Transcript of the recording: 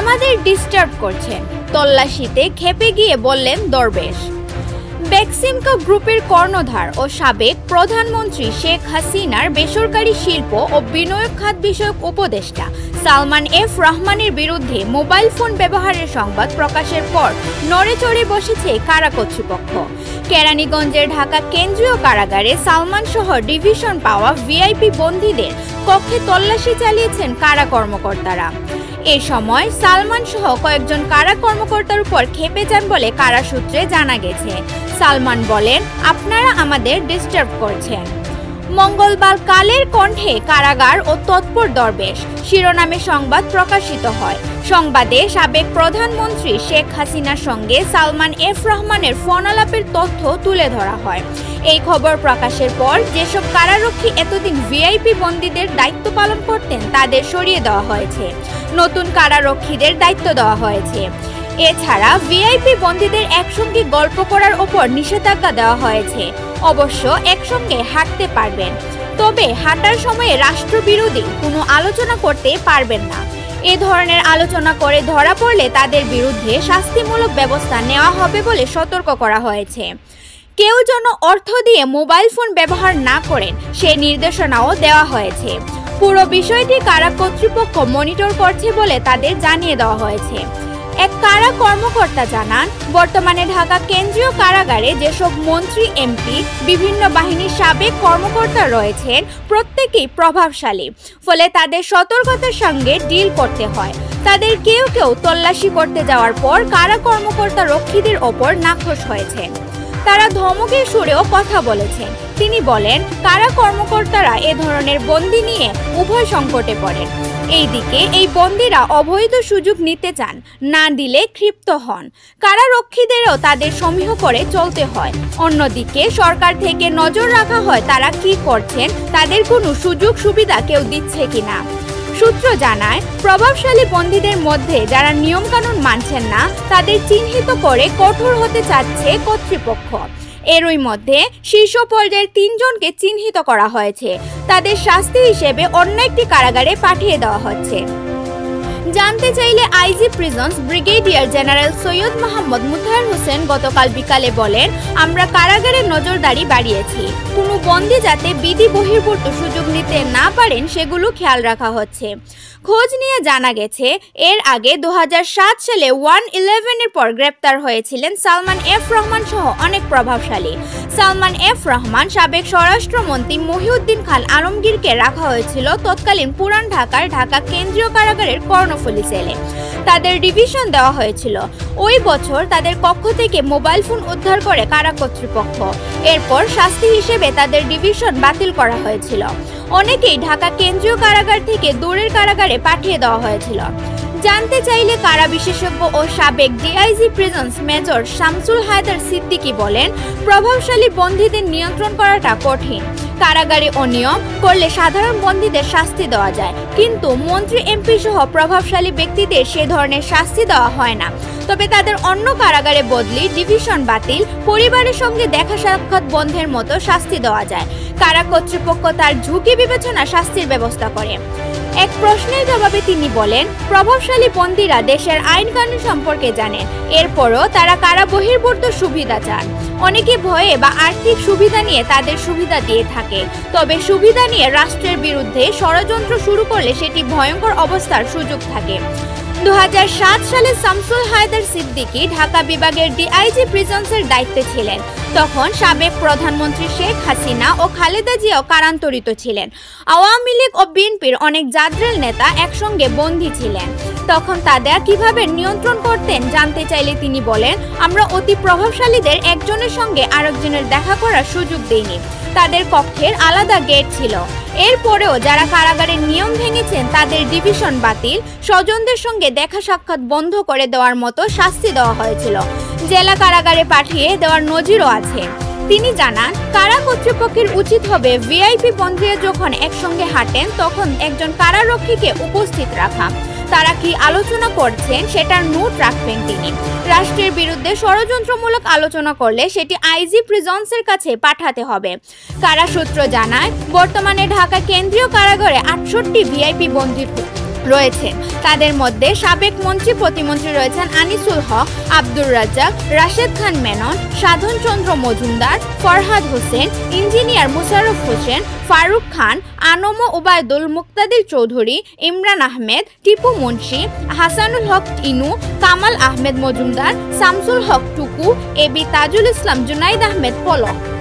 আমাদের ডিস্টার্ব করছেন, তল্লাশিতে খেপে গিয়ে বললেন দরবেশ। বেক্সিমকো গ্রুপের কর্ণধার ও সাবেক প্রধানমন্ত্রী শেখ হাসিনার বেসরকারি শিল্প ও বিনিয়োগ খাত বিষয়ক উপদেষ্টা সালমান এফ রহমানের বিরুদ্ধে মোবাইল ফোন ব্যবহারের সংবাদ প্রকাশের পর নড়েচড়ে বসেছে কারা কর্তৃপক্ষ। কেরানীগঞ্জের ঢাকা কেন্দ্রীয় কারাগারে সালমান সহ ডিভিশন পাওয়া ভিআইপি বন্দীদের কক্ষে তল্লাশি চালিয়েছেন কারা কর্মকর্তারা। এ সময় সালমান সহ কয়েকজন কারা কর্মকর্তার উপর ক্ষেপে যান বলে কারা সূত্রে জানা গেছে। সালমান বলেন, আপনারা আমাদের ডিস্টার্ব করছেন। মঙ্গলবার কালের কণ্ঠে কারাগার ও তৎপর দরবেশ শিরোনামে সংবাদ প্রকাশিত হয়। সংবাদে সাবেক প্রধানমন্ত্রী শেখ হাসিনার সঙ্গে সালমান এফ রহমানের ফোনালাপের তথ্য তুলে ধরা হয়। এই খবর প্রকাশের পর যেসব কারারক্ষী এতদিন ভিআইপি বন্দীদের দায়িত্ব পালন করতেন তাদের সরিয়ে দেওয়া হয়েছে, নতুন কারারক্ষীদের দায়িত্ব দেওয়া হয়েছে। এছাড়া ভিআইপি বন্দীদের একসঙ্গে গল্প করার ওপর নিষেধাজ্ঞা দেওয়া হয়েছে। অবশ্য একসঙ্গে হাঁটতে পারবেন, তবে হাঁটার সময়ে রাষ্ট্রবিরোধী কোনো আলোচনা করতে পারবেন না। এ ধরনের আলোচনা করে ধরা পড়লে তাদের বিরুদ্ধে শাস্তিমূলক ব্যবস্থা নেওয়া হবে বলে সতর্ক করা হয়েছে। কেউ যেন অর্থ দিয়ে মোবাইল ফোন ব্যবহার না করেন সে নির্দেশনাও দেওয়া হয়েছে। পুরো বিষয়টি কারা কর্তৃপক্ষ মনিটর করছে বলে তাদের জানিয়ে দেওয়া হয়েছে। এক কারা কর্মকর্তা জানান, বর্তমানে ঢাকা কেন্দ্রীয় কারাগারে যেসব মন্ত্রী, এমপি, বিভিন্ন বাহিনীর সাবেক কর্মকর্তা রয়েছেন প্রত্যেকেই প্রভাবশালী, ফলে তাদের সতর্কতার সঙ্গে ডিল করতে হয়। তাদের কেউ কেউ তল্লাশি করতে যাওয়ার পর কারা কর্মকর্তা রক্ষীদের ওপর নাখোশ হয়েছেন। তারা ধমকের সুরেও কথা বলেছেন। তিনি বলেন, কারা কর্মকর্তারা এ ধরনের বন্দী নিয়ে উভয় সংকটে পড়েন। এইদিকে এই বন্দীরা অবৈধ সুযোগ নিতে চান, না দিলে ক্ষিপ্ত হন। কারারক্ষীদেরও তাদের সমীহ করে চলতে হয়। অন্যদিকে সরকার থেকে নজর রাখা হয় তারা কি করছেন, তাদের কোনো সুযোগ সুবিধা কেউ দিচ্ছে কিনা। সূত্র জানায়, প্রভাবশালী বন্দীদের মধ্যে যারা নিয়মকানুন মানছেন না তাদের চিহ্নিত করে কঠোর হতে চাচ্ছে কর্তৃপক্ষ। এরই মধ্যে শীর্ষ পর্যায়ের 3 জনকে চিহ্নিত করা হয়েছে। তাদের শাস্তি হিসেবে অন্য একটি কারাগারে পাঠিয়ে দেওয়া হচ্ছে। জানতে চাইলে IG prisons brigadier general Syed Mohammad Mutahar Hossain গতকাল বিকালে বলেন, আমরা কারাগারে নজরদারি বাড়িয়েছি। কোনো বন্দী যাতে বিধি বহির্ভূত সুযোগ নিতে না পারেন সেগুলো খেয়াল রাখা হচ্ছে। খোঁজ নিয়ে জানা গেছে, এর আগে 2007 সালে 111-এর পর গ্রেপ্তার হয়েছিলেন সালমান এফ রহমান সহ অনেক প্রভাবশালী। সালমান এফ রহমান, সাবেক স্বরাষ্ট্রমন্ত্রী মহিউদ্দিন খান আলমগীরকে রাখা হয়েছিল তৎকালীন পুরান ঢাকার ঢাকা কেন্দ্রীয় কারাগারের কর্ণফুলী সেলে। তাদের ডিভিশন দেওয়া হয়েছিল। ওই বছর তাদের কক্ষ থেকে মোবাইল ফোন উদ্ধার করে কারা কর্তৃপক্ষ। এরপর শাস্তি হিসেবে তাদের ডিভিশন বাতিল করা হয়েছিল। অনেকেই ঢাকা কেন্দ্রীয় কারাগার থেকে দূরের কারাগারে পাঠিয়ে দেওয়া হয়েছিল। জানতে চাইলে কারা বিশেষজ্ঞ ও সাবেক DIG prisons major Shamsul Haider Siddiqui বলেন, প্রভাবশালী বন্দীদের নিয়ন্ত্রণ করাটা কঠিন। কারাগারে অনিয়ম করলে সাধারণ বন্দীদের শাস্তি দেওয়া যায়, কিন্তু মন্ত্রী, এমপি সহ প্রভাবশালী ব্যক্তিদের সে ধরনের শাস্তি দেওয়া হয় না। তবে তাদের অন্য কারাগারে বদলি, ডিভিশন বাতিল, পরিবারের সঙ্গে দেখা সাক্ষাৎ বন্ধের মতো শাস্তি দেওয়া যায়। কারা কর্তৃপক্ষ তার ঝুঁকি বিবেচনা শাস্তির ব্যবস্থা করে। এক প্রশ্নের জবাবে তিনি বলেন, প্রভাবশালী বন্দীরা দেশের আইন কানুন সম্পর্কে জানেন, এরপরও তারা কারা বহির্ভূত সুবিধা চান। অনেকে ভয়ে বা আর্থিক সুবিধা নিয়ে তাদের সুবিধা দিয়ে থাকে। তবে সুবিধা নিয়ে রাষ্ট্রের বিরুদ্ধে ষড়যন্ত্র শুরু করলে সেটি ভয়ঙ্কর অবস্থার সুযোগ থাকে। 2007 সালে শামসুল হায়দার সিদ্দিকী ঢাকা বিভাগের ডিআইজি প্রিজনসের দায়িত্বে ছিলেন। তখন সাবেক প্রধানমন্ত্রী শেখ হাসিনা ও খালেদা জিয়াও কারান্তরিত ছিলেন। আওয়ামী লীগ ও বিএনপির অনেক জাদ্রেল নেতা একসঙ্গে বন্দী ছিলেন। তখন তাদের কিভাবে নিয়ন্ত্রণ করতেন জানতে চাইলে তিনি বলেন, আমরা অতি প্রভাবশালীদের একজনের সঙ্গে আরেকজনের দেখা করার সুযোগ দেইনি। তাদের কক্ষের আলাদা গেট ছিল। এরপরেও যারা কারাগারের নিয়ম ভেঙেছেন তাদের ডিভিশন বাতিল, স্বজনদের সঙ্গে দেখা সাক্ষাৎ বন্ধ করে দেওয়ার মতো শাস্তি দেওয়া হয়েছিল। জেলা কারাগারে পাঠিয়ে দেওয়ার নজিরও আছে। তিনি জানান, কারা কর্তৃপক্ষের উচিত হবে ভিআইপি বন্দীরা যখন একসঙ্গে হাঁটেন তখন একজন কারারক্ষীকে উপস্থিত রাখা। তারা কি আলোচনা করছেন সেটার নোট রাখবেন তিনি। রাষ্ট্রের বিরুদ্ধে ষড়যন্ত্রমূলক আলোচনা করলে সেটি আইজি প্রিজনসের কাছে পাঠাতে হবে। কারা সূত্র জানায়, বর্তমানে ঢাকা কেন্দ্রীয় কারাগারে 68 ভিআইপি বন্দী রয়েছেন। তাদের মধ্যে সাবেক মন্ত্রী প্রতিমন্ত্রী রয়েছেন আনিসুল হক, আব্দুর রাজ্জাক, রাশেদ খান মেনন, সাধন চন্দ্র মজুমদার, ফরহাদ হোসেন, ইঞ্জিনিয়ার মুশাররফ হোসেন, ফারুক খান, আনম ওবায়দুল মুক্তাদির চৌধুরী, ইমরান আহমেদ, টিপু মুন্সি, হাসানুল হক ইনু, কামাল আহমেদ মজুমদার, শামসুল হক টুকু, এবি তাজুল ইসলাম, জুনাইদ আহমেদ পলক।